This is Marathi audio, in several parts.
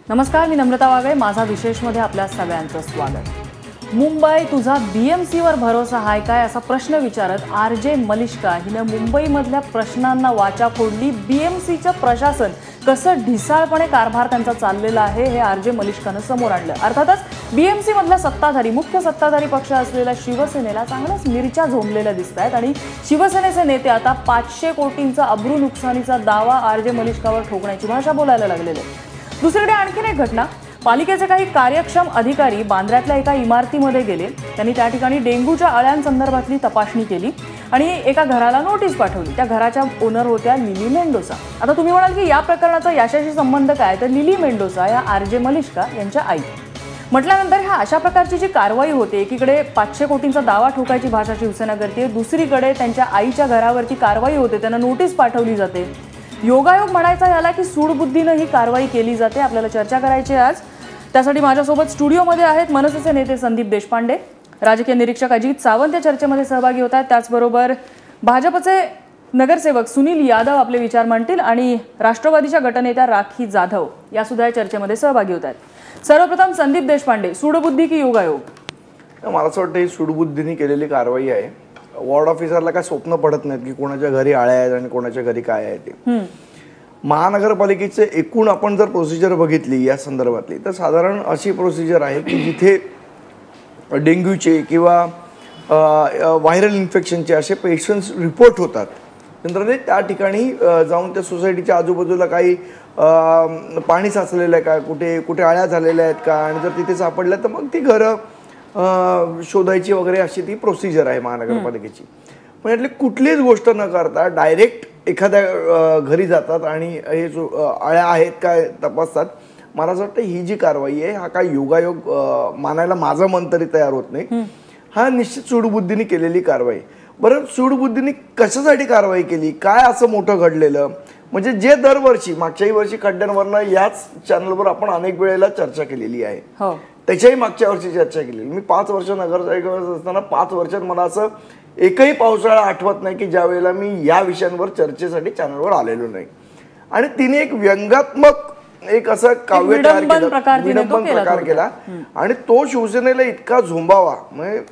नमस्कार, मी नम्रता वागळे. माझा विशेषमध्ये आपल्या सगळ्यांचं स्वागत. मुंबई तुझा बीएमसीवर भरोसा हाय काय असा प्रश्न विचारत आरजे मलिष्का हिनं मुंबईमधल्या प्रश्नांना वाचा फोडली. बीएमसीचं प्रशासन कसं ढिसाळपणे कारभार त्यांचा चाललेला आहे हे आरजे मलिष्कानं समोर आणलं. अर्थातच बीएमसी मधला सत्ताधारी मुख्य सत्ताधारी पक्ष असलेल्या शिवसेनेला चांगल्याच मिरच्या झोंबलेल्या दिसत आहेत आणि शिवसेनेचे नेते आता 500 कोटींचा अब्रू नुकसानीचा दावा आरजे मलिष्कावर ठोकण्याची भाषा बोलायला लागलेले. दुसरीकडे आणखीन एक घटना. पालिकेचे काही कार्यक्षम अधिकारी बांद्र्यातल्या एका इमारतीमध्ये गेले. त्यांनी त्या ठिकाणी डेंग्यूच्या अळ्यांसंदर्भातली तपासणी केली आणि एका घराला नोटीस पाठवली. त्या घराच्या ओनर होत्या लिली मेंडोसा. आता तुम्ही म्हणाल की या प्रकरणाचा याच्याशी संबंध काय, तर लिली मेंडोसा या आरजे मलिष्का यांच्या आई म्हटल्यानंतर ह्या अशा प्रकारची जी कारवाई होते, एकीकडे 500 कोटींचा दावा ठोकायची भाषा शिवसेना करते, दुसरीकडे त्यांच्या आईच्या घरावरती कारवाई होते, त्यांना नोटीस पाठवली जाते. योगायोग म्हणायचा याला की सूडबुद्धीनं ही कारवाई केली जाते. आपल्याला चर्चा करायची आज. त्यासाठी माझ्यासोबत स्टुडिओमध्ये आहेत मनसेचे नेते संदीप देशपांडे, राजकीय निरीक्षक अजित सावंत या चर्चेमध्ये सहभागी होत आहेत. त्याचबरोबर भाजपचे नगरसेवक सुनील यादव आपले विचार मांडतील आणि राष्ट्रवादीच्या गटनेत्या राखी जाधव या सुद्धा या चर्चेमध्ये सहभागी होत आहेत. सर्वप्रथम संदीप देशपांडे, सूडबुद्धी की योगायोग? मला असं वाटतं ही सूडबुद्धीने केलेली कारवाई आहे. वॉर्ड ऑफिसरला काय स्वप्न पडत नाहीत की कोणाच्या घरी आळ्या आहेत आणि कोणाच्या घरी काय आहे ते. महानगरपालिकेचे एकूण आपण जर प्रोसिजर बघितली या संदर्भातली तर साधारण अशी प्रोसिजर आहे की जिथे डेंग्यूचे किंवा व्हायरल इन्फेक्शनचे असे पेशंट्स रिपोर्ट होतात, नंतर त्या ठिकाणी जाऊन त्या सोसायटीच्या आजूबाजूला काही पाणी साचलेलं आहे का, कुठे कुठे आळ्या झालेल्या आहेत का, आणि जर तिथे सापडल्या तर मग ती घरं शोधायची वगैरे अशी ती प्रोसिजर आहे महानगरपालिकेची. पण यातली कुठलीच गोष्ट न करता डायरेक्ट एखाद्या घरी जातात आणि हे आळ्या आहेत काय तपासतात. मला असं वाटतं ही जी कारवाई आहे हा काय योगायोग मानायला माझं मन तरी तयार होत नाही. हा निश्चित सूडबुद्धीने केलेली कारवाई. बरं, सूडबुद्धीने कशासाठी कारवाई केली, काय असं मोठं घडलेलं, म्हणजे जे दरवर्षी मागच्याही वर्षी खड्ड्यांवरनं याच चॅनलवर आपण अनेक वेळेला चर्चा केलेली आहे, त्याच्याही मागच्या वर्षी चर्चा केलेली. मी 5 वर्ष नगरसेवक असताना 5 वर्षात मला असं एकही पावसाळा आठवत नाही की ज्या वेळेला मी या विषयांवर चर्चेसाठी चॅनलवर आलेलो नाही. आणि तिने एक व्यंगात्मक एक असं काव्य तयार केलं, विडंबन प्रकार केला आणि तो शिवसेनेला इतका झोंबावा. म्हणजे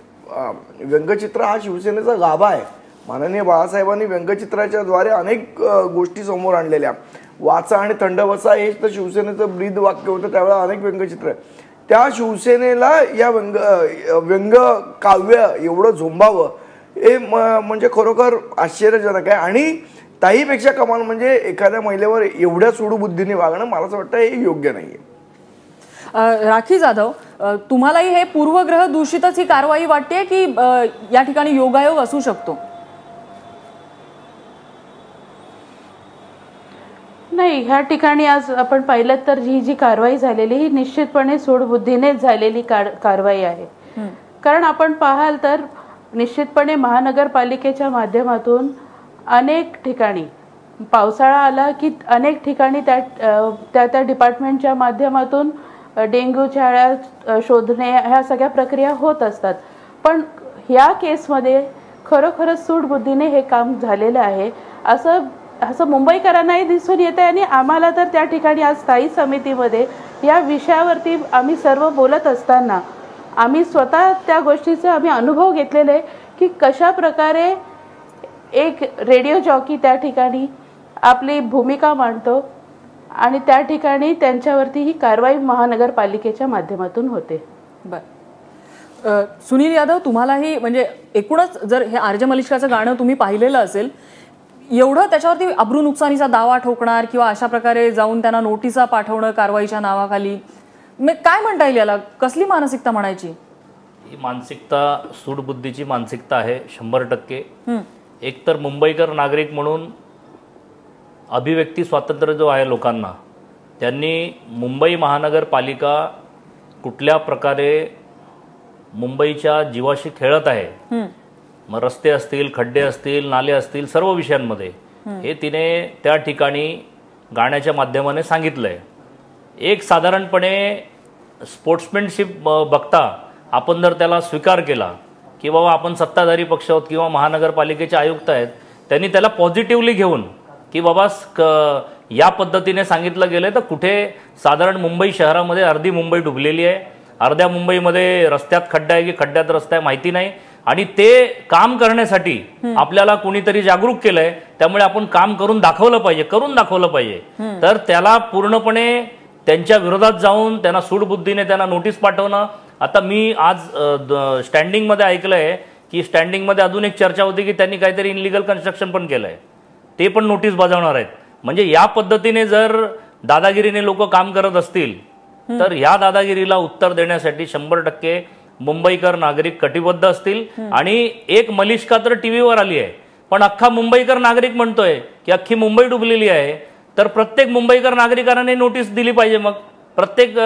व्यंगचित्र हा शिवसेनेचा गाभा आहे. माननीय बाळासाहेबांनी व्यंगचित्राच्या द्वारे अनेक गोष्टी समोर आणलेल्या. वाचा आणि थंड बसा हेच तर शिवसेनेचं ब्रीद वाक्य होतं त्यावेळेला. अनेक व्यंगचित्र त्या शिवसेनेला या व्यंग काव्य एवढं झोंबावं हे म्हणजे खरोखर आश्चर्यजनक आहे. आणि ताईपेक्षा कमाल म्हणजे एखाद्या महिलेवर एवढ्या सूडबुद्धीने वागणं मला असं वाटतं हे योग्य नाहीये. राखी जाधव, तुम्हालाही हे पूर्वग्रह दूषितच ही कारवाई वाटते की या ठिकाणी योगायोग असू शकतो? नाही, ह्या ठिकाणी आज आपण पाहिलं तर ही जी कारवाई झालेली ही निश्चितपणे सूडबुद्धीनेच झालेली कारवाई आहे. कारण आपण पाहाल तर निश्चितपणे महानगरपालिकेच्या माध्यमातून अनेक ठिकाणी पावसाळा आला की अनेक ठिकाणी त्या डिपार्टमेंटच्या माध्यमातून डेंग्यूच्या आळ्या शोधणे ह्या सगळ्या प्रक्रिया होत असतात. पण ह्या केसमध्ये खरोखरच सूडबुद्धीने हे काम झालेलं आहे असं मुंबईकरांनाही दिसून येते. आणि आम्हाला तर त्या ठिकाणी आज स्थायी समितीमध्ये या विषयावरती आम्ही सर्व बोलत असताना आम्ही स्वतः त्या गोष्टीचा आम्ही अनुभव घेतलेले की कशा प्रकारे एक रेडिओ जॉकी त्या ठिकाणी आपली भूमिका मांडतो आणि त्या ठिकाणी त्यांच्यावरती ही कारवाई महानगरपालिकेच्या माध्यमातून होते. बरं, सुनील यादव, तुम्हालाही म्हणजे एकूणच जर हे आरजे मलिष्काचं गाणं तुम्ही पाहिलेलं असेल, एवढं त्याच्यावरती अब्रू नुकसानीचा दावा ठोकणार किंवा अशा प्रकारे जाऊन त्यांना नोटिसा पाठवणं कारवाईच्या नावाखाली, काय म्हणता येईल याला? कसली मानसिकता म्हणायची? ही मानसिकता सूडबुद्धीची मानसिकता आहे 100%. एक तर मुंबईकर नागरिक म्हणून अभिव्यक्ती स्वातंत्र्य जो आहे लोकांना, त्यांनी मुंबई महानगरपालिका कुठल्या प्रकारे मुंबईच्या जीवाशी खेळत आहे, मग रस्ते असतील, खड्डे असतील, नाले असतील, सर्व विषयांमध्ये हे तिने त्या ठिकाणी गाण्याच्या माध्यमाने सांगितलंय. एक साधारणपणे स्पोर्ट्समॅनशिप बघता आपण जर त्याला स्वीकार केला की बाबा आपण सत्ताधारी पक्ष आहोत किंवा महानगरपालिकेचे आयुक्त आहेत, त्यांनी त्याला पॉझिटिव्हली घेऊन की बाबा या पद्धतीने सांगितलं गेलं तर कुठे साधारण मुंबई शहरामध्ये अर्धी मुंबई डुबलेली आहे, अर्ध्या मुंबईमध्ये रस्त्यात खड्डा आहे की खड्ड्यात रस्ता आहे माहिती नाही, आणि ते काम करण्यासाठी आपल्याला कोणीतरी जागरूक केलंय, त्यामुळे आपण काम करून दाखवलं पाहिजे. तर त्याला पूर्णपणे त्यांच्या विरोधात जाऊन त्यांना सूडबुद्धीने त्यांना नोटीस पाठवणं. आता मी आज स्टँडिंगमध्ये ऐकलंय की स्टँडिंगमध्ये अजून एक चर्चा होती की त्यांनी काहीतरी इनलिगल कन्स्ट्रक्शन पण केलंय, ते पण नोटीस बजावणार आहेत. म्हणजे या पद्धतीने जर दादागिरीने लोक काम करत असतील तर ह्या दादागिरीला उत्तर देण्यासाठी 100% मुंबईकर नागरिक कटिबद्ध असतील. आणि एक मलिष्का तर टीव्हीवर आली आहे, पण अख्खा मुंबईकर नागरिक म्हणतोय की अख्खी मुंबई डुबलेली आहे, तर प्रत्येक मुंबईकर नागरिकांनी नोटीस दिली पाहिजे. मग प्रत्येक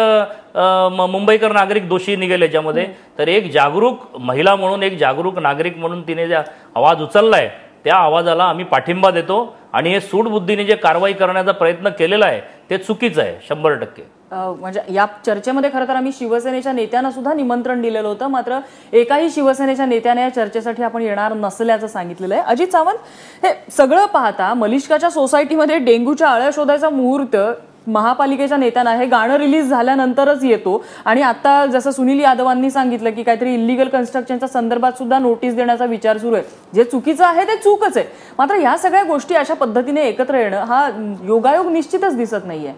मुंबईकर नागरिक दोषी निघेल याच्यामध्ये. तर एक जागरूक महिला म्हणून, एक जागरूक नागरिक म्हणून तिने ज्या आवाज उचललाय त्या आवाजाला आम्ही पाठिंबा देतो. आणि हे सूडबुद्धीने जे कारवाई करण्याचा प्रयत्न केलेला आहे ते चुकीचं आहे 100%. म्हणजे या चर्चेमध्ये खरं तर आम्ही शिवसेनेच्या नेत्यांना सुद्धा निमंत्रण दिलेलं होतं, मात्र एकाही शिवसेनेच्या नेत्याने या चर्चेसाठी आपण येणार नसल्याचं सांगितलेलं आहे. अजित सावंत, हे सगळं पाहता मलिष्काच्या सोसायटीमध्ये डेंग्यूच्या आळ्या शोधायचा मुहूर्त महापालिकेच्या नेत्यांना हे गाणं रिलीज झाल्यानंतरच येतो, आणि आता जसं सुनील यादवांनी सांगितलं की काहीतरी इलिगल कन्स्ट्रक्शनच्या संदर्भात सुद्धा नोटीस देण्याचा विचार सुरू आहे. जे चुकीचं आहे ते चूकच आहे, मात्र या सगळ्या गोष्टी अशा पद्धतीने एकत्र येणं हा योगायोग निश्चितच दिसत नाहीये.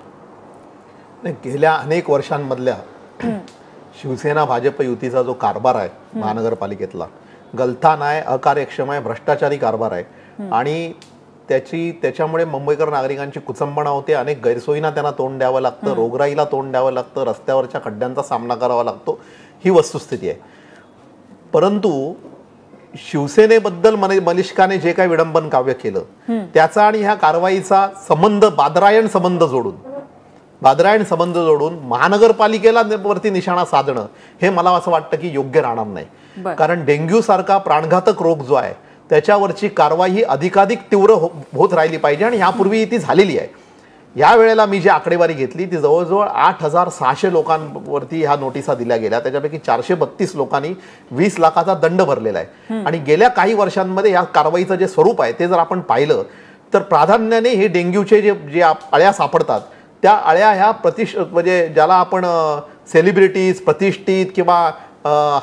गेल्या अनेक वर्षांमधल्या शिवसेना भाजप युतीचा जो कारभार आहे महानगरपालिकेतला गलथान आहे, अकार्यक्षम आहे, भ्रष्टाचारी कारभार आहे. आणि त्याच्यामुळे मुंबईकर नागरिकांची कुचंबणा होते, अनेक गैरसोयींना त्यांना तोंड द्यावं लागतं, रोगराईला तोंड द्यावं लागतं, रस्त्यावरच्या खड्ड्यांचा सामना करावा लागतो, ही वस्तुस्थिती आहे. परंतु शिवसेनेबद्दल मलिष्काने जे काही विडंबन काव्य केलं त्याचा आणि ह्या कारवाईचा संबंध बादरायण संबंध जोडून महानगरपालिकेला वरती निशाणा साधणं हे मला असं वाटतं की योग्य राहणार नाही. कारण डेंग्यू सारखा प्राणघातक रोग जो आहे त्याच्यावरची कारवाई ही अधिकाधिक तीव्र होत राहिली पाहिजे, आणि यापूर्वी ती झालेली आहे. या वेळेला मी जी आकडेवारी घेतली ती जवळजवळ 8,600 लोकांवरती ह्या नोटिसा दिल्या गेल्या, त्याच्यापैकी 432 लोकांनी 20 लाखाचा दंड भरलेला आहे. आणि गेल्या काही वर्षांमध्ये या कारवाईचं जे स्वरूप आहे ते जर आपण पाहिलं तर प्राधान्याने हे डेंग्यूचे जे अळ्या सापडतात त्या अळ्या ह्या म्हणजे ज्याला आपण सेलिब्रिटीज, प्रतिष्ठित किंवा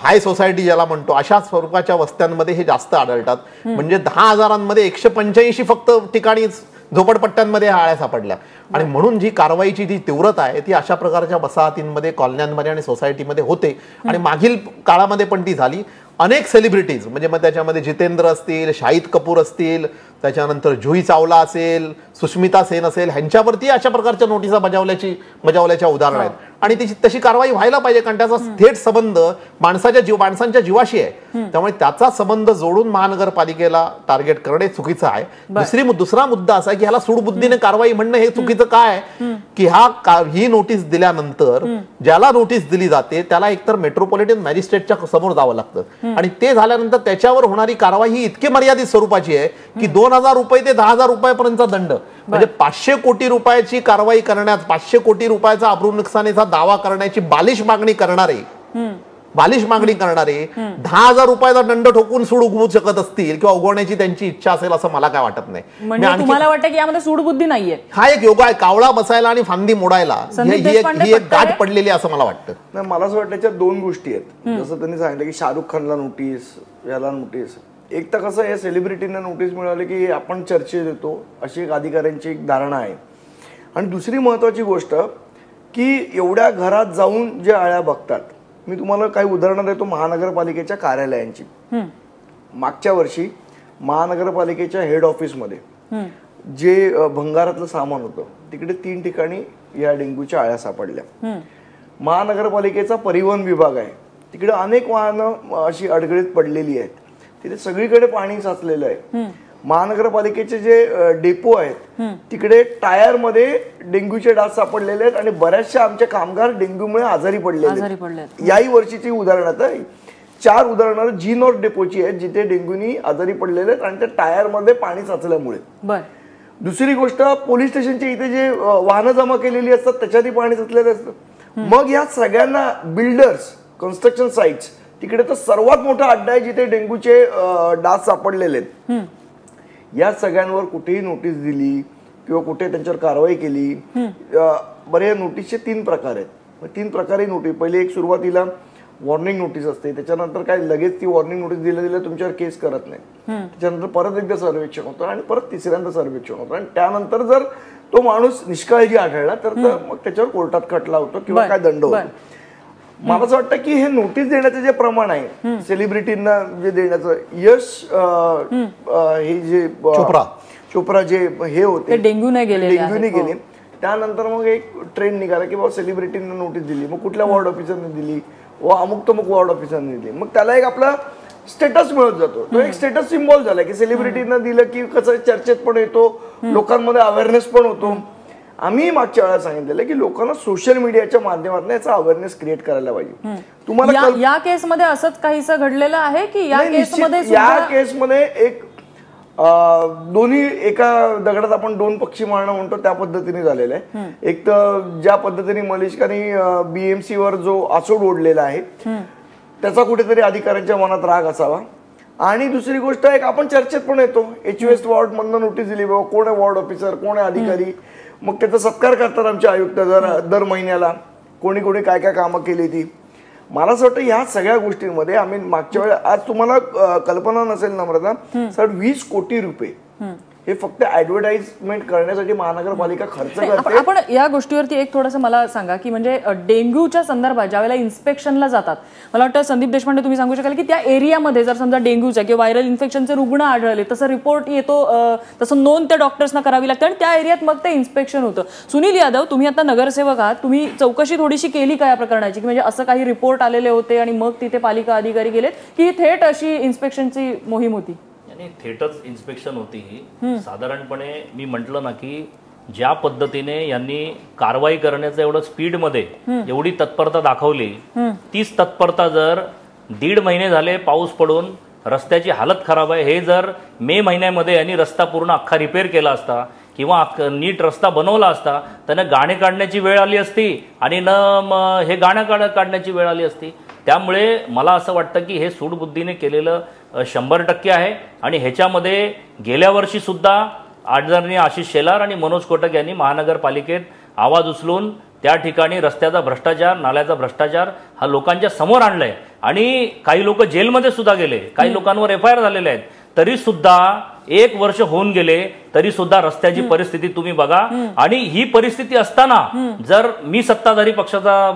हाय सोसायटी ज्याला म्हणतो अशा स्वरूपाच्या वस्त्यांमध्ये हे जास्त आढळतात. म्हणजे 10,000मध्ये 185 फक्त ठिकाणी झोपडपट्ट्यांमध्ये ह्या आळ्या सापडल्या. आणि म्हणून जी कारवाईची जी तीव्रता आहे ती अशा प्रकारच्या वसाहतींमध्ये, कॉलन्यांमध्ये आणि सोसायटीमध्ये होते. आणि मागील काळामध्ये पण ती झाली. अनेक सेलिब्रिटीज म्हणजे मग त्याच्यामध्ये जितेंद्र असतील, शाहिद कपूर असतील, त्याच्यानंतर जुही चावला असेल, सुष्मिता सेन असेल, ह्यांच्यावरती अशा प्रकारच्या नोटिसा बजावल्याच्या उदाहरण आहेत. आणि तशी कारवाई व्हायला पाहिजे, कारण त्याचा थेट संबंध माणसांच्या जीवाशी आहे. त्यामुळे त्याचा संबंध जोडून महानगरपालिकेला टार्गेट करणे चुकीचं आहे. दुसरा मुद्दा असा आहे की ह्याला सूडबुद्धीने कारवाई म्हणणं हे चुकीचं काय की ही नोटीस दिल्यानंतर ज्याला नोटीस दिली जाते त्याला एकतर मेट्रोपॉलिटन मॅजिस्ट्रेटच्या समोर जावं लागतं, आणि ते झाल्यानंतर त्याच्यावर होणारी कारवाई ही इतकी मर्यादित स्वरूपाची आहे की 2,000 रुपये ते 10,000 रुपयापर्यंतचा दंड. म्हणजे 500 कोटी रुपयाची कारवाई करण्यात 500 कोटी रुपयाचा अब्रू नुकसानीचा दावा करण्याची बालिश मागणी करणारे 10,000 रुपयाचा दंड ठोकून सूड उगवू शकत असतील किंवा उगवण्याची त्यांची इच्छा असेल असं मला काय वाटत नाही. म्हणजे तुम्हाला वाटतं की यामध्ये सूडबुद्धी नाहीये? हा एक योगा आहे, कावळा बसायला आणि फांदी मोडायला ही एक गाठ पडलेली असं मला वाटतं. नाही, मला असं वाटतं त्याच्यात दोन गोष्टी आहेत. जसं त्यांनी सांगितलं की शाहरुख खानला नोटीस, याला नोटीस. एक तर कसं आहे, सेलिब्रिटींना नोटीस मिळाली की आपण चर्चेत येतो अशी एक अधिकाऱ्यांची एक धारणा आहे. आणि दुसरी महत्वाची गोष्ट की एवढ्या घरात जाऊन जे आळ्या बघतात, मी तुम्हाला काही उदाहरणं देतो महानगरपालिकेच्या कार्यालयांची. मागच्या वर्षी महानगरपालिकेच्या हेड ऑफिसमध्ये जे भंगारातलं सामान होतं तिकडे 3 ठिकाणी या डेंग्यूच्या आळ्या सापडल्या. महानगरपालिकेचा परिवहन विभाग आहे, तिकडे अनेक वाहनं अशी अडगळीत पडलेली आहेत, तिथे सगळीकडे पाणी साचलेलं आहे. महानगरपालिकेचे जे डेपो आहेत तिकडे टायर मध्ये डेंग्यूचे डास सापडलेले आहेत आणि बऱ्याचशा आमचे कामगार डेंग्यूमुळे आजारी पडलेले आहेत. याही वर्षीची उदाहरणं आहेत. 4 उदाहरणं जी नॉर्थ डेपोची आहेत जिथे डेंग्यूनी आजारी पडलेले आहेत आणि त्या टायर मध्ये पाणी साचल्यामुळे. दुसरी गोष्ट, पोलीस स्टेशनच्या इथे जे वाहनं जमा केलेली असतात त्याच्यातही पाणी साचलेलं असतं. मग या सगळ्यांना बिल्डर्स, कन्स्ट्रक्शन साइट्स तिकडे तर सर्वात मोठा अड्डा आहे जिथे डेंग्यूचे डास सापडलेले आहेत. या सगळ्यांवर कुठेही नोटीस दिली, किंवा कुठे त्यांच्यावर कारवाई केली. बरे नोटीसचे 3 प्रकार आहेत. 3 प्रकारे नोटीस. पहिले एक सुरुवातीला वॉर्निंग नोटीस असते, त्याच्यानंतर काय लगेच ती वॉर्निंग नोटीस दिल्या तुमच्यावर केस करत नाही. त्याच्यानंतर परत एकदा सर्वेक्षण होतं आणि परत तिसऱ्यांदा सर्वेक्षण होतं आणि त्यानंतर जर तो माणूस निष्काळजी आढळला तर मग त्याच्यावर कोर्टात खटला होतो किंवा काय दंड होतो. मला असं वाटतं की हे नोटीस देण्याचं जे प्रमाण आहे सेलिब्रिटींना जे देण्याचं, यश हे जे चोप्रा जे हे होते डेंग्यूने गेले, त्यानंतर मग एक ट्रेंड निघाला की बाबा सेलिब्रिटींना नोटीस दिली, मग कुठल्या वॉर्ड ऑफिसरने दिली, अमुक तमुक वॉर्ड ऑफिसरने दिली, मग त्याला एक आपला स्टेटस मिळत जातो. तो एक स्टेटस सिम्बॉल झाला की सेलिब्रिटींना दिलं की कसं चर्चेत पण येतो, लोकांमध्ये अवेअरनेस पण होतो. आम्ही मागच्या वेळेला सांगितलेलं की लोकांना सोशल मीडियाच्या माध्यमातून याचा अवेअरनेस क्रिएट करायला पाहिजे. तुम्हाला या केसमध्ये असंच काहीसं घडलेलं आहे की या केसमध्ये एक दोन्ही एका दगडात आपण 2 पक्षी मारणं म्हणतो त्या पद्धतीने झालेलं आहे. एक तर ज्या पद्धतीने मलिष्काने BMC वर जो आसूड ओढलेला आहे त्याचा कुठेतरी अधिकाऱ्यांच्या मनात राग असावा. आणि दुसरी गोष्ट एक आपण चर्चेत पण येतो, HUS वॉर्ड मधनं नोटीस दिली, बाबा कोण आहे वॉर्ड ऑफिसर, कोण आहे अधिकारी, मग त्याचा सत्कार करतात आमचे आयुक्त दर महिन्याला, कोणी कोणी काय काय कामं केली ती. मला असं वाटतं ह्या सगळ्या गोष्टींमध्ये आम्ही मागच्या वेळेला, आज तुम्हाला कल्पना नसेल नम्रता, सर 20 कोटी रुपये हे फक्त ऍडव्हर्टाइजमेंट करण्यासाठी महानगरपालिका खर्च करते. आपण या गोष्टीवरती एक थोडंसं मला सांगा की म्हणजे डेंग्यूच्या संदर्भात ज्यावेळेला इन्स्पेक्शनला जातात, मला वाटतं संदीप देशपांडे तुम्ही सांगू शकाल की त्या एरियामध्ये जर समजा डेंग्यूच्या किंवा व्हायरल इन्फेक्शनचे रुग्ण आढळले तसं रिपोर्ट येतो, तसं नोंद त्या डॉक्टर्सना करावी लागते आणि त्या एरियात मग ते इन्स्पेक्शन होतं. सुनील यादव, तुम्ही आता नगरसेवक आहात, तुम्ही चौकशी थोडीशी केली का या प्रकरणाची, की म्हणजे असं काही रिपोर्ट आलेले होते आणि मग तिथे पालिका अधिकारी गेलेत की थेट अशी इन्स्पेक्शनची मोहीम होती? आणि थेटच इन्स्पेक्शन होती ही. साधारणपणे मी म्हटलं ना की ज्या पद्धतीने यांनी कारवाई करण्याचं एवढं स्पीडमध्ये एवढी तत्परता दाखवली, तीच तत्परता जर 1.5 महिने झाले पाऊस पडून रस्त्याची हालत खराब आहे, हे जर मे महिन्यामध्ये यांनी रस्ता पूर्ण अख्खा रिपेअर केला असता किंवा नीट रस्ता बनवला असता, त्यांना गाणे काढण्याची वेळ आली असती आणि हे गाणं काढण्याची वेळ आली असती. त्यामुळे मला असं वाटतं की हे सूडबुद्धीने केलेलं 100% आहे. आणि ह्याच्यामध्ये गेल्या वर्षी सुद्धा आदरणीय आशिष शेलार आणि मनोज कोटक यांनी महानगरपालिकेत आवाज उचलून त्या ठिकाणी रस्त्याचा भ्रष्टाचार, नाल्याचा भ्रष्टाचार हा लोकांच्या समोर आणलाय आणि काही लोक जेलमध्ये सुद्धा गेले, काही लोकांवर FIR झालेले आहेत. तरी सुद्धा 1 वर्ष होऊन गेले तरी सुद्धा रस्त्याची परिस्थिती तुम्ही बघा. आणि ही परिस्थिती असताना जर मी सत्ताधारी पक्षाचा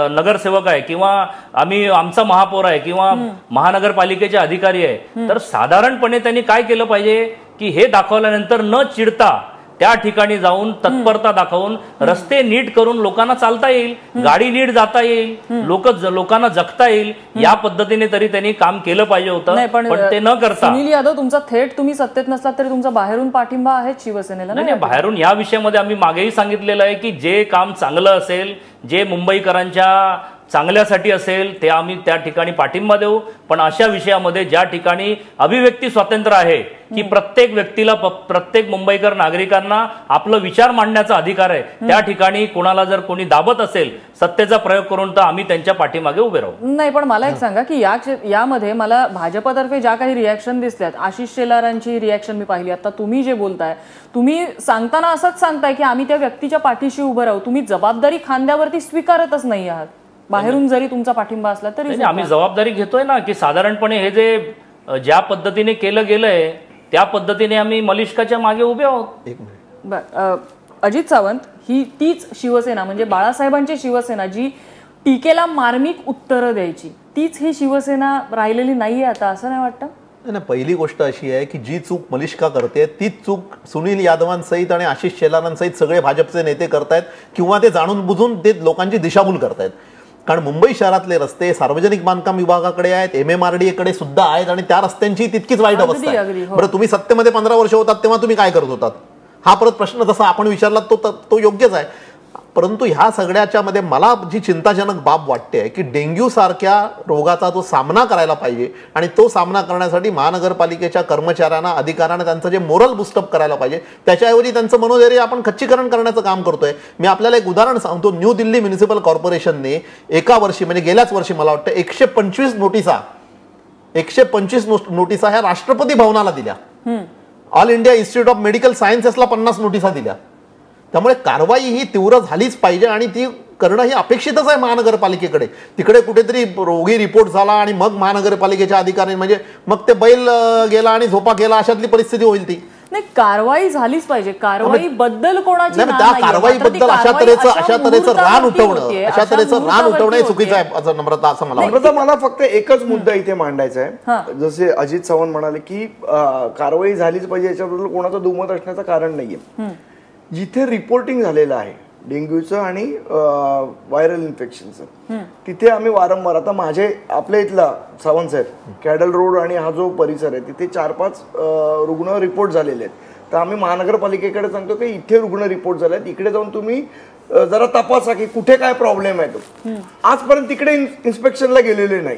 नगरसेवक आहे किंवा आमचा महापौर आहे किंवा महानगरपालिकेचे अधिकारी आहे, तर साधारणपणे त्यांनी काय केलं पाहिजे की हे दाखवल्यानंतर न चिडता त्या ठिकाणी जाऊन तत्परता दाखवून रस्ते नीट करून लोकांना चालता येईल, गाडी नीट जाता येईल, लोकांना जगता येईल, या पद्धतीने तरी त्यांनी काम केलं पाहिजे होतं. पण ते न करता. सुनील यादव, तुमचा थेट तुम्ही सत्तेत नसलात तरी तुमचा बाहेरून पाठिंबा आहे शिवसेनेला? नाही, बाहेरून या विषयामध्ये आम्ही मागेही सांगितलेलं आहे की जे काम चांगलं असेल, जे मुंबईकरांच्या चांगल्यासाठी असेल ते आम्ही त्या ठिकाणी पाठिंबा देऊ. पण अशा विषयामध्ये ज्या ठिकाणी अभिव्यक्ती स्वातंत्र्य आहे की प्रत्येक व्यक्तीला, प्रत्येक मुंबईकर नागरिकांना आपलं विचार मांडण्याचा अधिकार आहे, त्या ठिकाणी कोणाला जर कोणी दाबत असेल सत्तेचा प्रयोग करून तर आम्ही त्यांच्या पाठीमागे उभे राहू. नाही, पण मला एक सांगा की यामध्ये मला भाजपतर्फे ज्या काही रिॲक्शन दिसल्यात, आशिष शेलारांची रिॲक्शन मी पाहिली, आता तुम्ही जे बोलताय तुम्ही सांगताना असंच सांगताय की आम्ही त्या व्यक्तीच्या पाठीशी उभं राहू, तुम्ही जबाबदारी खांद्यावरती स्वीकारतच नाही आहात. बाहेरून जरी तुमचा पाठिंबा असला तरी आम्ही जबाबदारी घेतोय ना की साधारणपणे हे जे ज्या पद्धतीने केलं गेलंय त्या पद्धतीने आम्ही मलिष्काच्या मागे उभे आहोत. अजित सावंत ही तीच शिवसेना, म्हणजे बाळासाहेबांची शिवसेना जी टीकेला मार्मिक उत्तरं द्यायची, तीच ही शिवसेना राहिलेली नाहीये आता, असं नाही वाटतं? नाही, पहिली गोष्ट अशी आहे की जी चूक मलिष्का करते तीच चूक सुनील यादवांसहित आणि आशिष शेलारांसहित सगळे भाजपचे नेते करतायत किंवा ते जाणून बुजून ते लोकांची दिशाभूल करतायत. कारण मुंबई शहरातले रस्ते सार्वजनिक बांधकाम विभागाकडे आहेत, MMRDA कडे सुद्धा आहेत आणि त्या रस्त्यांची तितकीच वाईट अवस्था आहे. बरं, तुम्ही सत्तेमध्ये 15 वर्ष होतात तेव्हा तुम्ही काय करत होतात हा परत प्रश्न जसा आपण विचारला तो योग्यच आहे. परंतु ह्या सगळ्याच्या मध्ये मला जी चिंताजनक बाब वाटते आहे की डेंग्यू सारख्या रोगाचा जो सामना करायला पाहिजे आणि तो सामना करण्यासाठी महानगरपालिकेच्या कर्मचाऱ्यांना, अधिकाऱ्यांना त्यांचं जे मोरल बुस्टअप करायला पाहिजे, त्याच्याऐवजी त्यांचं मनोधैर्य आपण खच्चीकरण करण्याचं काम करतोय. मी आपल्याला एक उदाहरण सांगतो. न्यू दिल्ली म्युनिसिपल कॉर्पोरेशनने एका वर्षी, म्हणजे गेल्याच वर्षी मला वाटतं 125 नोटिसा ह्या राष्ट्रपती भवनाला दिल्या. All India institute of medical सायन्सेसला 50 नोटिसा दिल्या. त्यामुळे कारवाई ही तीव्र झालीच पाहिजे आणि ती करणं ही अपेक्षितच आहे महानगरपालिकेकडे. तिकडे कुठेतरी रोगी रिपोर्ट झाला आणि मग महानगरपालिकेच्या अधिकारी म्हणजे मग ते बैल गेला आणि झोपा गेला अशातली परिस्थिती होईल ती. नाही, कारवाई झालीच पाहिजे. कारवाई बद्दल कोणाची नाही, त्या कारवाईबद्दल अशा तऱ्हेचं रान उठवणं हे चुकीचं आहे असं नम्रता, असं मला वाटतं. मला फक्त एकच मुद्दा इथे मांडायचा आहे. जसे अजित सावंत म्हणाले की कारवाई झालीच पाहिजे, याच्याबद्दल कोणाचं दुमत असण्याचं कारण नाहीये. जिथे रिपोर्टिंग झालेलं आहे डेंग्यूचं आणि व्हायरल इन्फेक्शनचं, तिथे आम्ही वारंवार, आता आपल्या इथला सावंत साहेब कॅडल रोड आणि हा जो परिसर आहे तिथे 4-5 रुग्ण रिपोर्ट झालेले आहेत. तर आम्ही महानगरपालिकेकडे सांगतो की इथे रुग्ण रिपोर्ट झाले आहेत, इकडे जाऊन तुम्ही जरा तपासा की कुठे काय प्रॉब्लेम आहे तो. आजपर्यंत तिकडे इन्स्पेक्शनला गेलेले नाही.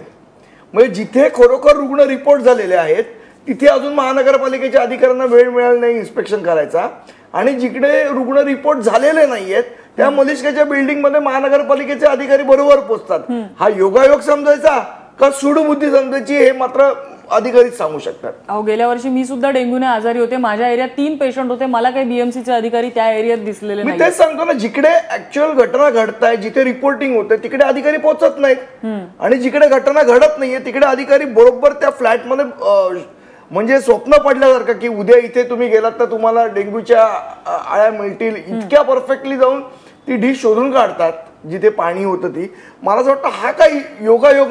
म्हणजे जिथे खरोखर रुग्ण रिपोर्ट झालेले आहेत तिथे अजून महानगरपालिकेच्या अधिकाऱ्यांना वेळ मिळाला नाही इन्स्पेक्शन करायचा, आणि जिकडे रुग्ण रिपोर्ट झालेले नाहीयेत त्या मलिष्काच्या बिल्डिंग मध्ये महानगरपालिकेचे अधिकारी बरोबर पोहोचतात. हा योगायोग समजायचा का सूडबुद्धी समजायची हे मात्र अधिकारीच सांगू शकतात. अहो, गेल्या वर्षी मी सुद्धा डेंग्यूने आजारी होते. माझ्या एरियात 3 पेशंट होते. मला काही बीएमसीचे अधिकारी त्या एरियात दिसलेले नाही. मी तेच सांगतो ना, जिकडे ऍक्च्युअल घटना घडताय, जिथे रिपोर्टिंग होते तिकडे अधिकारी पोहोचत नाहीत, आणि जिकडे घटना घडत नाहीये तिकडे अधिकारी बरोबर त्या फ्लॅटमध्ये म्हणजे स्वप्न पडल्यासारखं की उद्या इथे तुम्ही गेलात तर तुम्हाला डेंग्यूच्या आळ्या मिळतील इतक्या परफेक्टली जाऊन ती डिश शोधून काढतात जिथे पाणी होतं ती. मला असं वाटतं हा काही योगायोग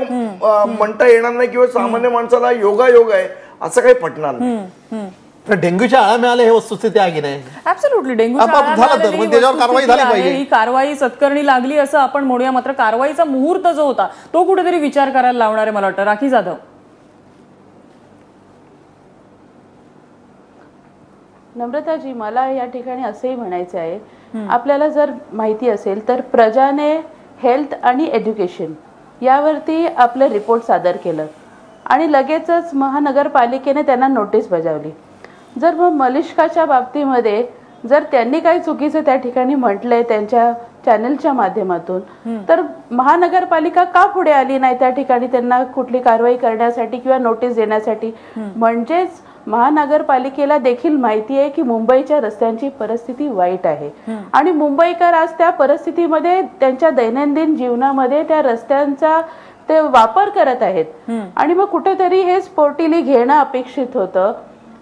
म्हणता येणार नाही किंवा सामान्य माणसाला योगायोग आहे असं काही पटणार नाही. डेंग्यूच्या आळा मिळाल्या हे वस्तुस्थिती आहे की नाही? ऍब्सोल्युटली. त्याच्यावर कारवाई झाली पाहिजे. ही कारवाई सत्कारणी लागली असं आपण म्हणूया. मात्र कारवाईचा मुहूर्त जो होता तो कुठेतरी विचार करायला लावणार आहे मला वाटतं. राखी जाधव. नम्रताजी, मला या ठिकाणी असंही म्हणायचं आहे, आपल्याला जर माहिती असेल तर प्रजाने हेल्थ आणि एज्युकेशन यावरती आपलं रिपोर्ट सादर केलं आणि लगेचच महानगरपालिकेने त्यांना नोटीस बजावली. जर मग मलिष्काच्या बाबतीमध्ये जर त्यांनी काही चुकीचं त्या ठिकाणी म्हटलंय त्यांच्या चॅनलच्या माध्यमातून, तर महानगरपालिका का पुढे आली नाही त्या ठिकाणी त्यांना कुठली कारवाई करण्यासाठी किंवा नोटीस देण्यासाठी? म्हणजेच महानगरपालिकेला देखील माहिती आहे की मुंबईच्या रस्त्यांची परिस्थिती वाईट आहे आणि मुंबईकर आज त्या परिस्थितीमध्ये त्यांच्या दैनंदिन जीवनामध्ये त्या रस्त्यांचा ते वापर करत आहेत. आणि मग कुठेतरी हे स्पोर्टिली घेणं अपेक्षित होतं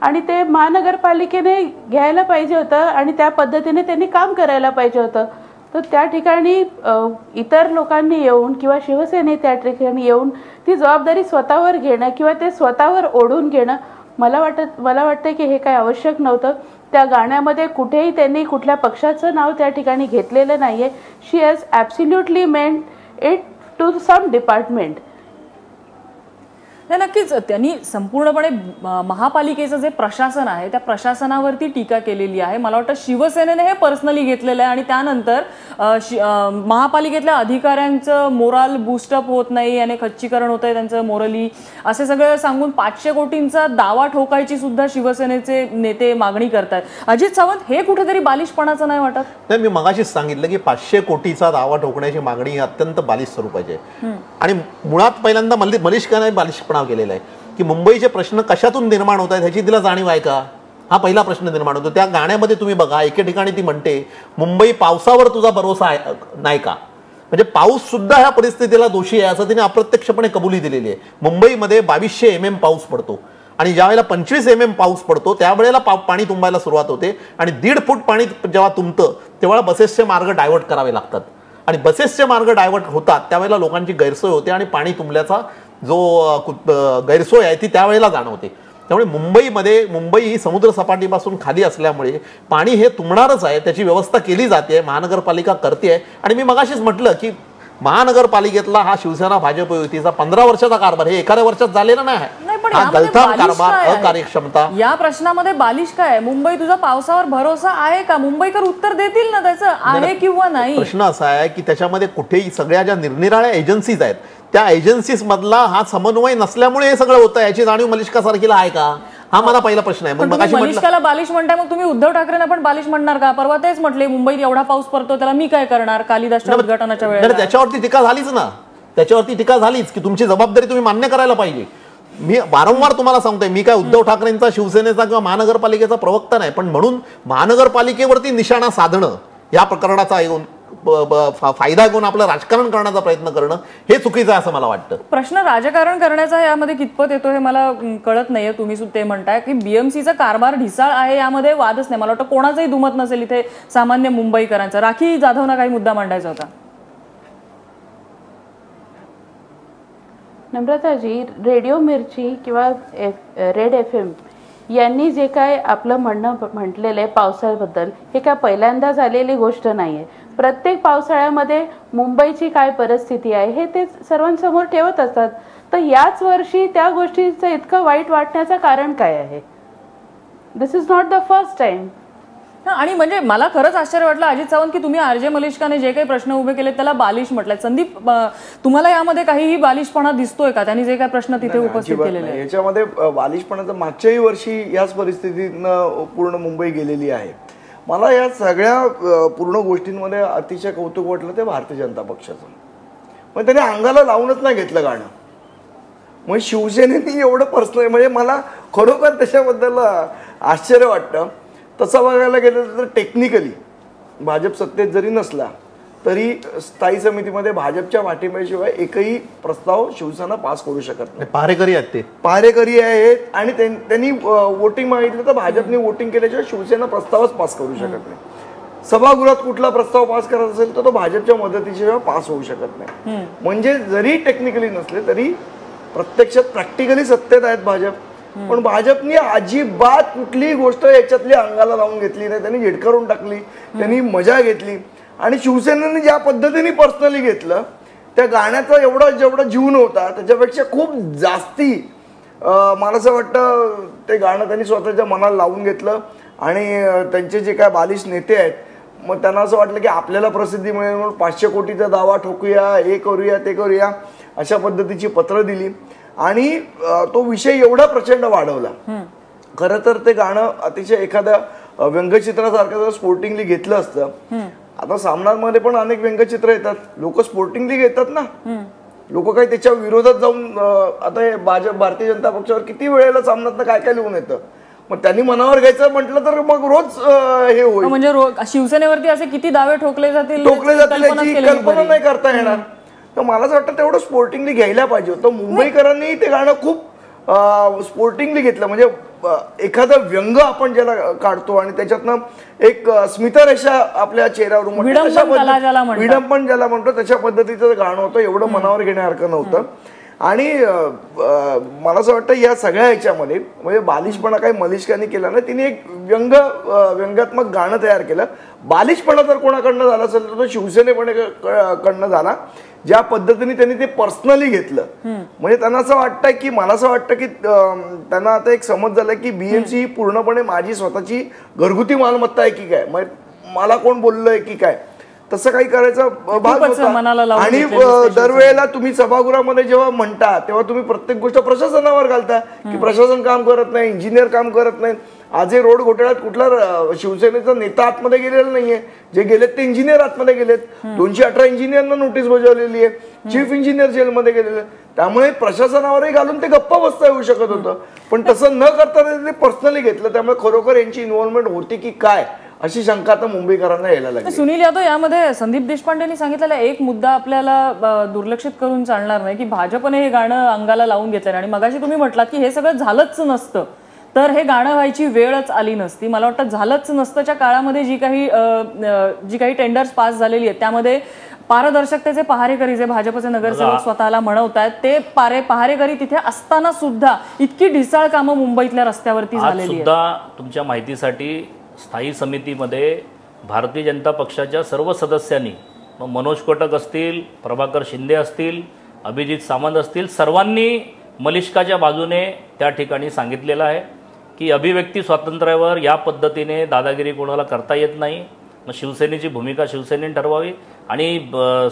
आणि ते महानगरपालिकेने घ्यायला पाहिजे होतं आणि त्या पद्धतीने त्यांनी काम करायला पाहिजे होतं. तर त्या ठिकाणी इतर लोकांनी येऊन किंवा शिवसेने त्या ठिकाणी येऊन ती जबाबदारी स्वतःवर घेणं किंवा ते स्वतःवर ओढून घेणं मला वाटतं की हे काही आवश्यक नव्हतं. त्या गाण्यामध्ये कुठेही त्यांनी कुठल्या पक्षाचं नाव त्या ठिकाणी घेतलेलं नाहीये. She has absolutely meant it to some department. नाही, नक्कीच त्यांनी संपूर्णपणे महापालिकेचं जे प्रशासन आहे त्या प्रशासनावरती टीका केलेली आहे. मला वाटतं शिवसेनेने हे पर्सनली घेतलेलं आहे आणि त्यानंतर महापालिकेतल्या अधिकाऱ्यांचं मोराल बूस्टअप होत नाही आणि खच्चीकरण होत आहे त्यांचं मोरली, असे सगळं सांगून 500 कोटींचा दावा ठोकायची सुद्धा शिवसेनेचे नेते मागणी करतात. अजित सावंत, हे कुठेतरी बालिशपणाचं नाही वाटत? नाही, मी मगाशीच सांगितलं की 500 कोटीचा दावा ठोकण्याची मागणी ही अत्यंत बालिश स्वरूपाची आहे. आणि मुळात पहिल्यांदा मलिष्काने बालिशपणा केलेला आहे की मुंबईचे प्रश्न कशातून निर्माण होत आहेत ह्याची तिला जाणीव आहे का, हा पहिला प्रश्न निर्माण होतो. त्या गाण्यामध्ये तुम्ही बघा, एके ठिकाणी ती म्हणते मुंबई पावसावर तुझा भरोसा नाही का, म्हणजे पाऊस सुद्धा ह्या परिस्थितीला दोषी आहे असं तिने अप्रत्यक्षपणे कबुली दिलेली आहे. मुंबईमध्ये 2200 mm पाऊस पडतो आणि ज्यावेळेला 25 mm पाऊस पडतो त्यावेळेला पाणी तुंबायला सुरुवात होते आणि 1.5 फूट पाणी जेव्हा तुंबतं तेव्हा बसेसचे मार्ग डायव्हर्ट करावे लागतात आणि बसेसचे मार्ग डायव्हर्ट होतात त्यावेळेला लोकांची गैरसोय होते आणि पाणी तुंबल्याचा जो गैरसोय आहे ती त्यावेळेला जाणवते. त्यामुळे मुंबई ही समुद्र सपाटीपासून खाली असल्यामुळे पाणी हे तुंबणारच आहे, त्याची व्यवस्था केली जाते, महानगरपालिका करते. आणि मी मगाशीच म्हटलं की महानगरपालिकेतला हा शिवसेना भाजप युतीचा 15 वर्षाचा कारभार हे एखाद्या वर्षात झालेला नाही. हा गलथान कारभार, अकार्यक्षमता. या प्रश्नामध्ये बालिश काय आहे? मुंबई तुझा पावसावर भरोसा आहे का? मुंबईकर उत्तर देतील ना त्याचं, आहे किंवा नाही. प्रश्न असा आहे की त्याच्यामध्ये कुठेही सगळ्या ज्या निरनिराळ्या एजन्सीज आहेत त्या एजन्सीज मधला हा समन्वय नसल्यामुळे हे सगळं होतं, याची जाणीव मलिष्कासारखीला आहे का, हा मला पहिला प्रश्न आहे. मलिष्काला बालिश म्हणताय, मग तुम्ही उद्धव ठाकरेंना पण बालिश म्हणणार का? परवा तेच म्हटले मुंबईत एवढा पाऊस पडतो त्याला मी काय करणार कालिदासच्या उद्घाटनाच्या वेळेला. त्याच्यावरती टीका झालीच ना, त्याच्यावरती टीका झालीच की तुमची जबाबदारी तुम्ही मान्य करायला पाहिजे. मी वारंवार तुम्हाला सांगतोय, मी काय उद्धव ठाकरेंचा, शिवसेनेचा किंवा महानगरपालिकेचा प्रवक्ता नाही, पण म्हणून महानगरपालिकेवरती निशाणा साधणं, या प्रकरणाचा फायदा घेऊन आपलं राजकारण करण्याचा प्रयत्न करणं हे चुकीचं आहे असं मला वाटतं. प्रश्न राजकारण करण्याचा यामध्ये कितपत येतो हे मला कळत नाहीये. तुम्ही ते म्हणताय की बीएमसीचा कारभार ढिसाळ आहे, यामध्ये वादच नाही. मला वाटतं कोणाचंही दुमत नसेल इथे सामान्य मुंबईकरांचा. राखी जाधवना काही मुद्दा मांडायचा होता. नम्रताजी, रेडिओ मिर्ची किंवा रेड FM यांनी जे काय आपलं म्हणणं म्हटलेलं आहे पावसाळ्याबद्दल, हे काय पहिल्यांदा झालेली गोष्ट नाहीये. प्रत्येक पावसाळ्यामध्ये मुंबईची काय परिस्थिती आहे हे ते सर्वांसमोर ठेवत असतात. तर याच वर्षी त्या गोष्टीचं इतकं वाईट वाटण्याचं कारण काय आहे? This is not the first time. आणि म्हणजे मला खरंच आश्चर्य वाटलं अजित सावंत की तुम्ही आरजे मलिष्काने जे काही प्रश्न उभे केले त्याला बालिश म्हटलंय. संदीप, तुम्हाला यामध्ये काहीही बालिशपणा दिसतोय का? त्यांनी जे काही प्रश्न तिथे उपस्थित केलेले आहेत याच्यामध्ये बालिशपणाचं मागच्याही वर्षी याच परिस्थितीनं पूर्ण मुंबई गेलेली आहे. मला या सगळ्या पूर्ण गोष्टींमध्ये अतिशय कौतुक वाटलं ते भारतीय जनता पक्षाचं. पण त्याने अंगाला लावूनच नाही घेतलं गाणं. मग शिवसेनेने एवढं पर्सनल, म्हणजे मला खरोखर त्याच्याबद्दल आश्चर्य वाटतं. तसं बघायला गेलं तर टेक्निकली भाजप सत्तेत जरी नसला तरी स्थायी समितीमध्ये भाजपच्या पाठिंब्याशिवाय एकही प्रस्ताव शिवसेना पास करू शकत नाही. पहारेकरी आहेत ते, पहारेकरी आहेत. आणि त्यांनी वोटिंग मागितलं तर भाजपने वोटिंग केल्याशिवाय शिवसेना प्रस्तावच पास करू शकत नाही. सभागृहात कुठला प्रस्ताव पास करायचा असेल तर तो भाजपच्या मदतीशिवाय पास होऊ शकत नाही. म्हणजे जरी टेक्निकली नसले तरी प्रत्यक्षात प्रॅक्टिकली सत्तेत आहेत भाजप. पण भाजपने अजिबात कुठलीही गोष्ट याच्यातली अंगाला लावून घेतली नाही. त्यांनी झिडकारून टाकली, त्यांनी मजा घेतली. आणि शिवसेनेने ज्या पद्धतीने पर्सनली घेतलं, त्या गाण्याचा जेवढा जीव नव्हता त्याच्यापेक्षा खूप जास्ती मला असं वाटतं ते गाणं त्यांनी स्वतःच्या मनाला लावून घेतलं. आणि त्यांचे जे काय बालिश नेते आहेत, मग त्यांना असं वाटलं की आपल्याला प्रसिद्धी मिळेल म्हणून 500 कोटीचा दावा ठोकूया, हे करूया ते करूया, अशा पद्धतीची पत्र दिली. आणि तो विषय एवढा प्रचंड वाढवला. खरं तर ते गाणं अतिशय एखाद्या व्यंगचित्रासारखं जर स्पोर्टिंगली घेतलं असतं. आता सामन्यांमध्ये पण अनेक व्यंगचित्र येतात, लोक स्पोर्टिंगली घेतात ना. लोक काही त्याच्या विरोधात जाऊन आता हे भारतीय जनता पक्षावर किती वेळेला सामन्यात काय काय लिहून येतं. मग त्यांनी मनावर घ्यायचं म्हटलं तर मग रोज हे होईल. म्हणजे शिवसेनेवरती असे किती दावे ठोकले जातील याची कल्पना नाही करता येणार. तर मला असं वाटतं तेवढं स्पोर्टिंगली घ्यायला पाहिजे होतं. मुंबईकरांनी ते गाणं खूप स्पोर्टिंगली घेतलं. म्हणजे एखादं व्यंग आपण ज्याला काढतो आणि त्याच्यातनं एक स्मितरेषा आपल्या चेहऱ्यावर विडंबन ज्याला म्हणतो तशा पद्धतीचं गाणं होतं. एवढं मनावर घेण्यासारखं नव्हतं. आणि मला असं वाटतं या सगळ्या ह्याच्यामध्ये म्हणजे बालिशपणा काही मलिष्कांनी केला नाही. तिने एक व्यंगात्मक गाणं तयार केलं. बालिशपणा जर कोणाकडनं झाला असेल तर तो शिवसेनेकडनं झाला. ज्या पद्धतीने त्यांनी ते पर्सनली घेतलं, म्हणजे त्यांना असं वाटतं की, मला असं वाटतं की त्यांना आता एक समज झाला की बीएमसी ही पूर्णपणे माझी स्वतःची घरगुती मालमत्ता आहे की काय, मला कोण बोललंय की काय, तसं काही करायचा भाग होता. आणि दरवेळेला तुम्ही सभागृहामध्ये जेव्हा म्हणता तेव्हा तुम्ही प्रत्येक गोष्ट प्रशासनावर घालता की प्रशासन काम करत नाही, इंजिनियर काम करत नाही. आज हे रोड घोटाळ्यात कुठला शिवसेनेचा नेता आतमध्ये गेलेला नाहीये. जे गेलेत ते इंजिनियर आतमध्ये गेलेत. 218 इंजिनियरना नोटीस बजावलेली आहे. चीफ इंजिनियर जेलमध्ये गेलेले. त्यामुळे प्रशासनावरही घालून ते गप्पा बसता येऊ शकत होतं. पण तसं न करता ते पर्सनली घेतलं. त्यामुळे खरोखर यांची इन्व्हॉल्वमेंट होती की काय अशी शंका आता मुंबईकरांना यायला लागली. सुनील यादव, यामध्ये संदीप देशपांडेंनी सांगितलेला एक मुद्दा आपल्याला दुर्लक्षित करून चालणार नाही की भाजपने हे गाणं अंगाला लावून घेतलं. आणि मगाशी तुम्ही म्हटलात की हे सगळं झालंच नसतं तर हे गाणं व्हायची वेळच आली नसती. मला वाटतं झालंच नसतंच्या काळामध्ये जी काही टेंडर्स पास झालेली आहेत त्यामध्ये पारदर्शकतेचे पहारेकरी जे भाजपचे नगरसेवक स्वतःला म्हणवतात ते पहारेकरी तिथे असताना सुद्धा इतकी ढिसाळ कामं मुंबईतल्या रस्त्यावरती झालेली आहेत. सुद्धा तुमच्या माहितीसाठी स्थायी समितीमध्ये भारतीय जनता पक्षाच्या सर्व सदस्यांनी, मग मनोज कोटक असतील, प्रभाकर शिंदे असतील, अभिजित सावंत असतील, सर्वांनी मलिष्काच्या बाजूने त्या ठिकाणी सांगितलेलं आहे की अभिव्यक्ती स्वातंत्र्यावर या पद्धतीने दादागिरी कोणाला करता येत नाही. मग शिवसेनेची भूमिका शिवसेनेने ठरवावी. आणि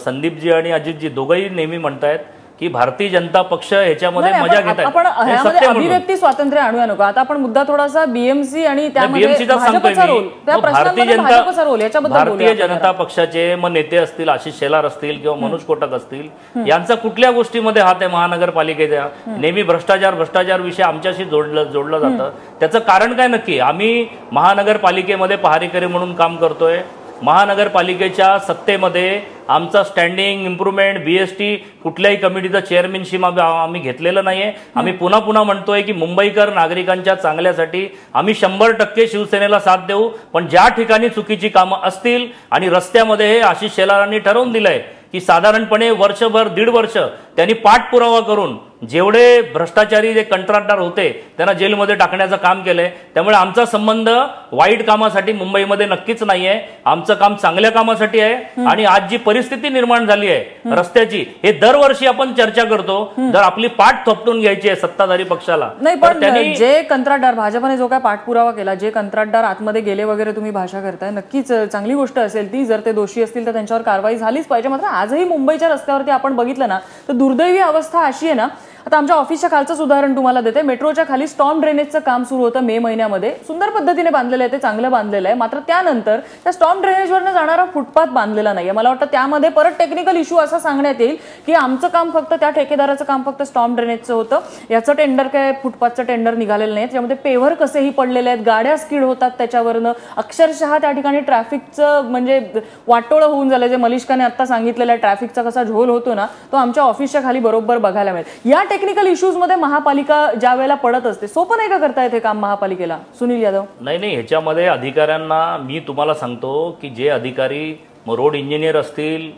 संदीपजी आणि अजितजी दोघंही नेहमी म्हणतायत की भारतीय जनता पक्ष ह्याच्यामध्ये नाही, मजा आपण घेत आपण आहे ह्यामध्ये अभिव्यक्ती स्वातंत्र्य आणूया नको. आता आपण मुद्दा थोडासा बीएमसी आणि त्यामध्ये भाजपचा रोल, त्या प्रश्नांमध्ये भाजपचा रोल याच्याबद्दल भारतीय जनता पक्षाचे मग नेते असतील, आशिष शेलार असतील किंवा मनोज कोटक असतील, यांचा कुठल्या गोष्टीमध्ये हात आहे महानगरपालिकेच्या? नेहमी भ्रष्टाचार विषय आमच्याशी जोडलं जातं. त्याचं कारण काय नक्की? आम्ही महानगरपालिकेमध्ये पहारेकरी म्हणून काम करतोय. महानगरपालिकेच्या सत्तेमध्ये आमचा स्टँडिंग इम्प्रुव्हमेंट BST कुठल्याही कमिटीचं चेअरमॅनशिप आम्ही घेतलेलं नाहीये. आम्ही पुन्हा म्हणतोय की मुंबईकर नागरिकांच्या चांगल्यासाठी आम्ही 100% शिवसेनेला साथ देऊ. पण ज्या ठिकाणी चुकीची कामं असतील आणि रस्त्यामध्ये हे आशिष शेलारांनी ठरवून दिलंय की साधारणपणे वर्षभर 1.5 वर्ष त्यांनी पाठपुरावा करून जेवढे भ्रष्टाचारी जे कंत्राटदार होते त्यांना जेलमध्ये टाकण्याचं काम केलंय. त्यामुळे आमचा संबंध वाईट कामासाठी मुंबईमध्ये नक्कीच नाहीये. आमचं काम चांगल्या कामासाठी आहे. आणि आज जी परिस्थिती निर्माण झाली आहे रस्त्याची, हे दरवर्षी आपण चर्चा करतो. जर आपली पाठ थोपटून घ्यायची आहे सत्ताधारी पक्षाला, नाही, पण जे कंत्राटदार, भाजपने जो काय पाठपुरावा केला, जे कंत्राटदार आतमध्ये गेले वगैरे तुम्ही भाषा करताय, नक्कीच चांगली गोष्ट असेल ती. जर ते दोषी असतील तर त्यांच्यावर कारवाई झालीच पाहिजे. मात्र आजही मुंबईच्या रस्त्यावरती आपण बघितलं ना तर दुर्दैवी अवस्था अशी आहे ना. आता आमच्या ऑफिसच्या खालचंच उदाहरण तुम्हाला देते. मेट्रोच्या खाली स्टॉर्म ड्रेनेजचं काम सुरू होतं मे महिन्यामध्ये. सुंदर पद्धतीने बांधलेलं आहे, ते चांगलं बांधलेलं आहे. मात्र त्यानंतर त्या स्टॉर्म ड्रेनेजवरनं जाणारा फुटपाथ बांधलेला नाहीये. मला वाटतं त्यामध्ये परत टेक्निकल इश्यू असा सांगण्यात येईल की आमचं काम फक्त, त्या ठेकेदाराचं काम फक्त स्टॉर्म ड्रेनेजचं होतं, याचं टेंडर काय फुटपाथचं टेंडर निघालेलं नाही. त्याच्यामध्ये पेव्हर कसेही पडलेले आहेत, गाड्या स्किड होतात त्याच्यावरनं. अक्षरशः त्या ठिकाणी ट्रॅफिकचं म्हणजे वाटोळं होऊन झालं. जे मलिष्काने आता सांगितलेलं आहे ट्रॅफिकचा कसा झोल होतो ना, तो आमच्या ऑफिसच्या खाली बरोबर बघायला मिळेल. या टेक्निकल इश्यूज मध्ये महापालिका ज्या वेळेला पडत असते, सोपं नाही का करता येते काम महापालिकेला? सुनील यादव. नाही, ह्याच्यामध्ये अधिकाऱ्यांना मी तुम्हाला सांगतो की जे अधिकारी रोड इंजिनियर असतील,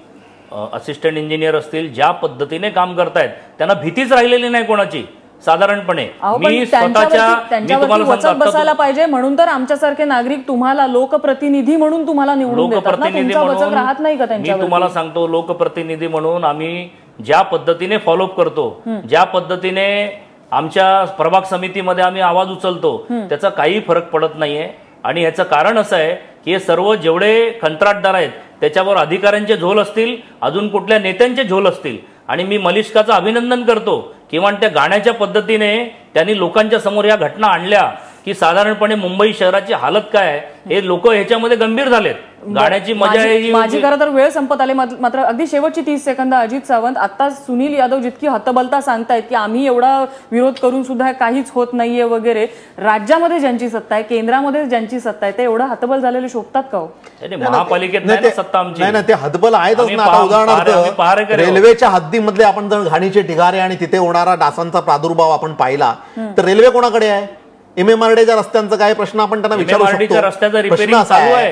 असिस्टंट इंजिनियर असतील, ज्या पद्धतीने काम करतायत त्यांना भीतीच राहिलेली नाही कोणाची. साधारणपणे मी स्वतःच्या बसायला पाहिजे म्हणून तर आमच्यासारखे नागरिक तुम्हाला लोकप्रतिनिधी म्हणून तुम्हाला निवडून देतात ना. तुमचा वचक राहत नाही का त्यांच्या? मी तुम्हाला सांगतो, लोकप्रतिनिधी म्हणून आम्ही ज्या पद्धतीने फॉलोअप करतो, ज्या पद्धतीने आमच्या प्रभाग समितीमध्ये आम्ही आवाज उचलतो, त्याचा काही फरक पडत नाहीये. आणि ह्याचं कारण असं आहे की हे सर्व जेवढे कंत्राटदार आहेत त्याच्यावर अधिकाऱ्यांचे झोल असतील, अजून कुठल्या नेत्यांचे झोल असतील. आणि मी मलिष्काचं अभिनंदन करतो, किंवा त्या गाण्याच्या पद्धतीने त्यांनी लोकांच्या समोर या घटना आणल्या की साधारणपणे मुंबई शहराची हालत काय आहे हे लोक ह्याच्यामध्ये गंभीर झालेत. गाण्याची मजा आहे माझी खरं तर वेळ संपत आली. मात्र अगदी शेवटची 30 सेकंद. अजित सावंत, आता सुनील यादव जितकी हतबलता सांगतायत की आम्ही एवढा विरोध करून सुद्धा काहीच होत नाहीये वगैरे, राज्यामध्ये ज्यांची सत्ता आहे, केंद्रामध्ये ज्यांची सत्ता आहे, ते एवढं हतबल झालेले शोभतात का हो? महापालिकेत नाही सत्ता आमची. नाही, ते हतबल आहेतच ना. उदाहरणार्थ रेल्वेच्या हद्दीमधले आपण जर घाणीचे ढिगारे आणि तिथे होणारा डासांचा प्रादुर्भाव आपण पाहिला तर रेल्वे कोणाकडे आहे? MMRDच्या रस्त्यांचा काय प्रश्न आपण त्यांना विचारू शकतो.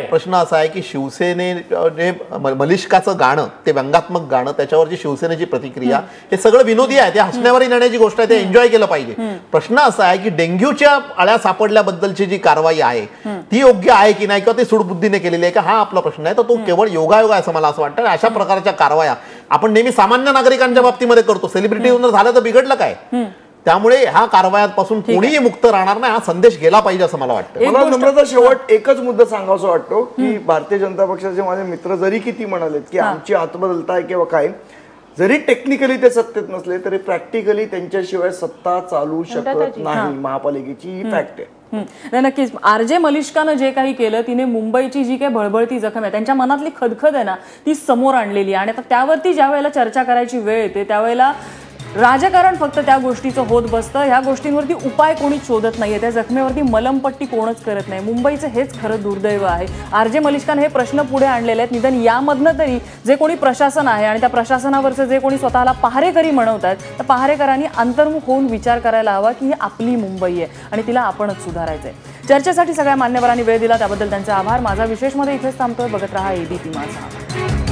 प्रश्न असा आहे की शिवसेनेने मलिष्काचं गाणं, ते व्यंगात्मक गाणं, त्याच्यावरची शिवसेनेची प्रतिक्रिया, हे सगळं विनोदी आहे. ते हसण्यावरही नेण्याची गोष्ट आहे, ते एन्जॉय केलं पाहिजे. प्रश्न असा आहे की डेंग्यूच्या अळ्या सापडल्याबद्दलची जी कारवाई आहे ती योग्य आहे की नाही, किंवा ती सूडबुद्धीने केलेली आहे का, हा आपला प्रश्न आहे. तर तो केवळ योगायोग आहे असं मला असं वाटतं. अशा प्रकारच्या कारवाया आपण नेहमी सामान्य नागरिकांच्या बाबतीमध्ये करतो. सेलिब्रिटी झालं तर बिघडलं काय? त्यामुळे ह्या कारवायांपासून कोणीही मुक्त राहणार नाही, हा संदेश गेला पाहिजे असं मला वाटतं. मला नम्रता शेवट एकच मुद्दा सांगावासा वाटतो की भारतीय जनता पक्षाचे माझे मित्र जरी किती म्हणालेत की आमची हातबदलता आहे किंवा काय, जरी टेक्निकली ते सत्तेत नसले तरी प्रॅक्टिकली त्यांच्याशिवाय सत्ता चालू शकत नाही महापालिकेची, ही फॅक्ट आहे. नाही, नक्कीच. RJ मलिष्कानं जे काही केलं, तिने मुंबईची जी काही भळभळती जखम आहे, त्यांच्या मनातली खदखद आहे ना, ती समोर आणलेली. आणि आता त्यावरती ज्या वेळेला चर्चा करायची वेळ येते त्यावेळेला राजकारण फक्त त्या गोष्टीचं होत बसतं. ह्या गोष्टींवरती उपाय कोणी शोधत नाहीये, त्या जखमेवरती मलमपट्टी कोणच करत नाही. मुंबईचं हेच खरं दुर्दैव आहे. RJ मलिष्काने हे प्रश्न पुढे आणलेले आहेत. निदान यामधनं तरी जे कोणी प्रशासन आहे आणि त्या प्रशासनावरचं जे कोणी स्वतःला पहारेकरी म्हणवतात, त्या पहारेकरांनी अंतर्मुख होऊन विचार करायला हवा की ही आपली मुंबई आहे आणि तिला आपणच सुधारायचंय. चर्चेसाठी सगळ्या मान्यवरांनी वेळ दिला त्याबद्दल त्यांचे आभार. माझा विशेषमध्ये इथेच थांबतोय. बघत रहा ABP माझा.